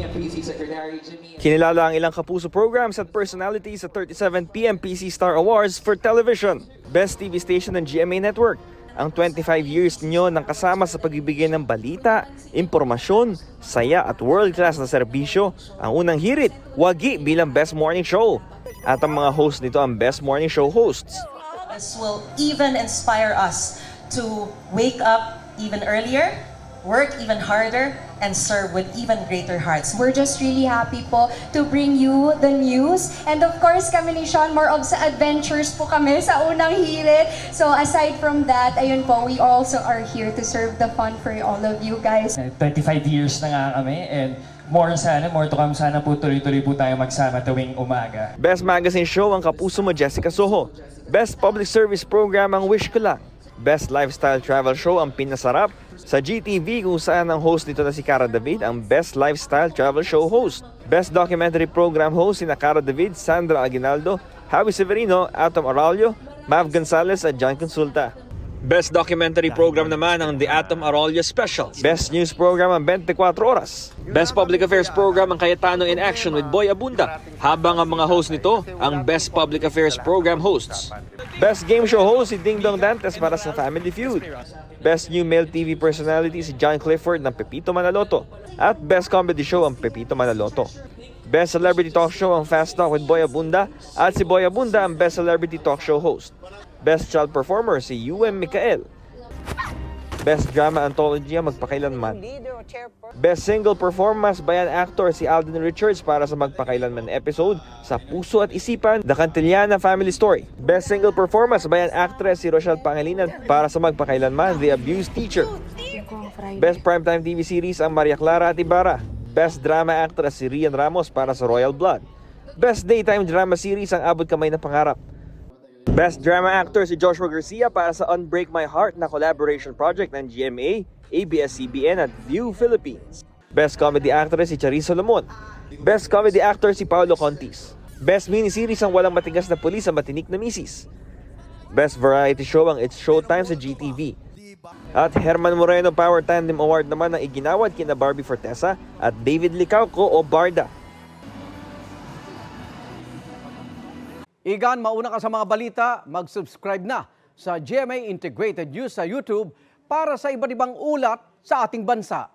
PMPC Secretary Jimmy. Kinilala ang ilang kapuso programs at personalities sa 37 PMPC Star Awards for Television, Best TV Station ng GMA Network. Ang 25 years nyo nang kasama sa pagbibigay ng balita, impormasyon, saya at world-class na serbisyo. Ang unang hirit, Wagi bilang Best Morning Show. At ang mga host nito ang Best Morning Show hosts. This will even inspire us to wake up even earlier, work even harder, and serve with even greater hearts. We're just really happy po to bring you the news. And of course, kami ni Sean, more of sa adventures po kami sa unang hirit. So aside from that, ayun po, we also are here to serve the fun for all of you guys. 25 years na nga kami and more to come, sana po tuloy-tuloy po tayo magsama tuwing umaga. Best Magazine Show ang kapuso mo Jessica Soho. Best Public Service Program ang Wish Ko Lang. Best Lifestyle Travel Show ang Pinasarap. Sa GTV kung saan ang host nito na si Cara David ang Best Lifestyle Travel Show host. Best Documentary Program host sina Cara David, Sandra Aguinaldo, Javi Severino, Atom Aralio, Mav Gonzalez at John Consulta. Best Documentary Program naman ang The Atom Arroyo Special. Best News Program ang 24 Oras. Best Public Affairs Program ang Cayetano in Action with Boy Abunda. Habang ang mga host nito ang Best Public Affairs Program hosts. Best Game Show host si Ding Dong Dantes para sa Family Feud. Best New Male TV Personality si John Clifford ng Pepito Manaloto. At Best Comedy Show ang Pepito Manaloto. Best Celebrity Talk Show ang Fast Talk with Boy Abunda. At si Boy Abunda ang Best Celebrity Talk Show host. Best Child Performer si UM Mikael. Best Drama Anthology ang Magpakailanman. Best Single Performance by an Actor si Alden Richards para sa Magpakailanman episode sa Puso at Isipan, The Cantillana Family Story. Best Single Performance by an Actress si Rochelle Pangilinan para sa Magpakailanman, The Abused Teacher. Best Primetime TV Series ang Maria Clara at Ibarra. Best Drama Actress si Rian Ramos para sa Royal Blood. Best Daytime Drama Series ang Abot Kamay na Pangarap. Best Drama Actor si Joshua Garcia para sa Unbreak My Heart na collaboration project ng GMA, ABS-CBN at View Philippines. Best Comedy Actress si Charisse Solomon. Best Comedy Actor si Paolo Contis. Best Miniseries ang Walang Matigas na Pulis ang Matinik na Misis. Best Variety Show ang It's Showtime sa GTV. At Herman Moreno Power Tandem Award naman ang iginawad kina Barbie Fortesa at David Licauco o Barda. Igan, mauna ka sa mga balita, mag-subscribe na sa GMA Integrated News sa YouTube para sa iba't ibang ulat sa ating bansa.